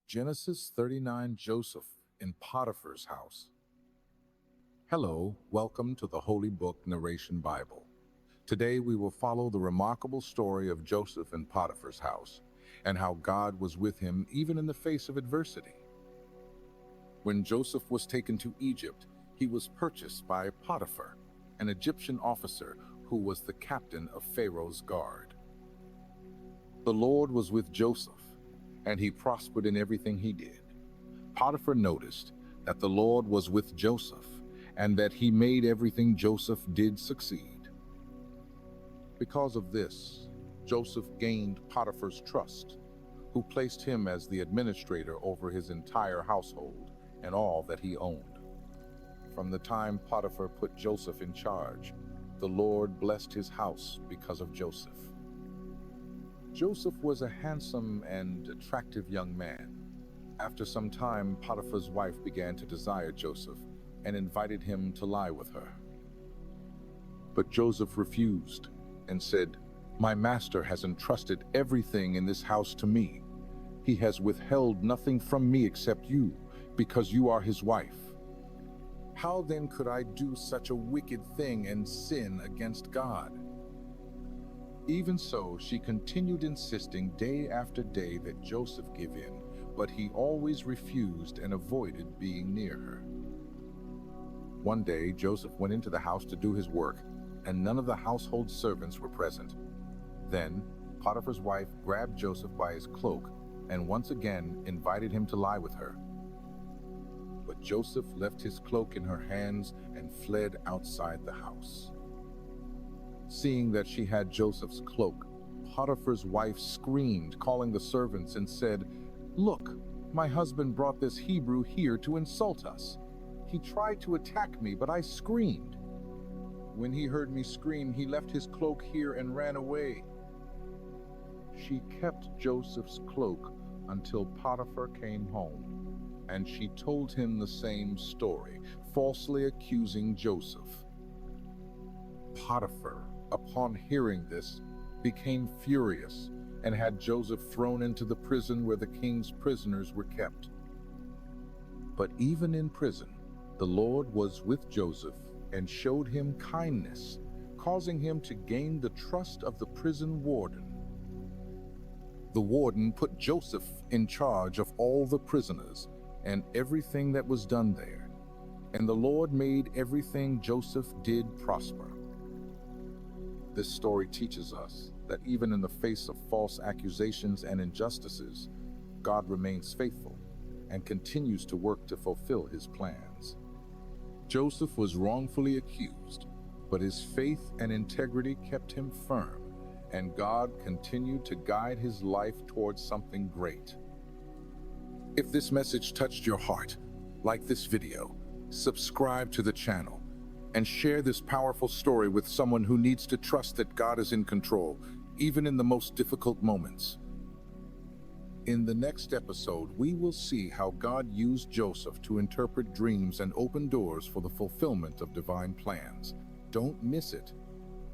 Genesis 39, Joseph in Potiphar's house. Hello, welcome to the Holy Book Narration Bible. Today we will follow the remarkable story of Joseph in Potiphar's house and how God was with him even in the face of adversity. When Joseph was taken to Egypt, he was purchased by Potiphar, an Egyptian officer who was the captain of Pharaoh's guard. The Lord was with Joseph, and he prospered in everything he did. Potiphar noticed that the Lord was with Joseph, and that he made everything Joseph did succeed. Because of this, Joseph gained Potiphar's trust, who placed him as the administrator over his entire household and all that he owned. From the time Potiphar put Joseph in charge, the Lord blessed his house because of Joseph. Joseph was a handsome and attractive young man. After some time, Potiphar's wife began to desire Joseph and invited him to lie with her. But Joseph refused and said, "My master has entrusted everything in this house to me. He has withheld nothing from me except you, because you are his wife. How then could I do such a wicked thing and sin against God?" Even so, she continued insisting day after day that Joseph give in, but he always refused and avoided being near her. One day, Joseph went into the house to do his work, and none of the household servants were present. Then, Potiphar's wife grabbed Joseph by his cloak and once again invited him to lie with her. But Joseph left his cloak in her hands and fled outside the house. Seeing that she had Joseph's cloak, Potiphar's wife screamed, calling the servants, and said, "Look, my husband brought this Hebrew here to insult us. He tried to attack me, but I screamed. When he heard me scream, he left his cloak here and ran away." She kept Joseph's cloak until Potiphar came home, and she told him the same story, falsely accusing Joseph. Potiphar, upon hearing this, became furious and had Joseph thrown into the prison where the king's prisoners were kept. But even in prison, the Lord was with Joseph and showed him kindness, causing him to gain the trust of the prison warden. The warden put Joseph in charge of all the prisoners and everything that was done there, and the Lord made everything Joseph did prosper. This story teaches us that even in the face of false accusations and injustices, God remains faithful and continues to work to fulfill his plans. Joseph was wrongfully accused, but his faith and integrity kept him firm, and God continued to guide his life towards something great. If this message touched your heart, like this video, subscribe to the channel, and share this powerful story with someone who needs to trust that God is in control, even in the most difficult moments. In the next episode, we will see how God used Joseph to interpret dreams and open doors for the fulfillment of divine plans. Don't miss it.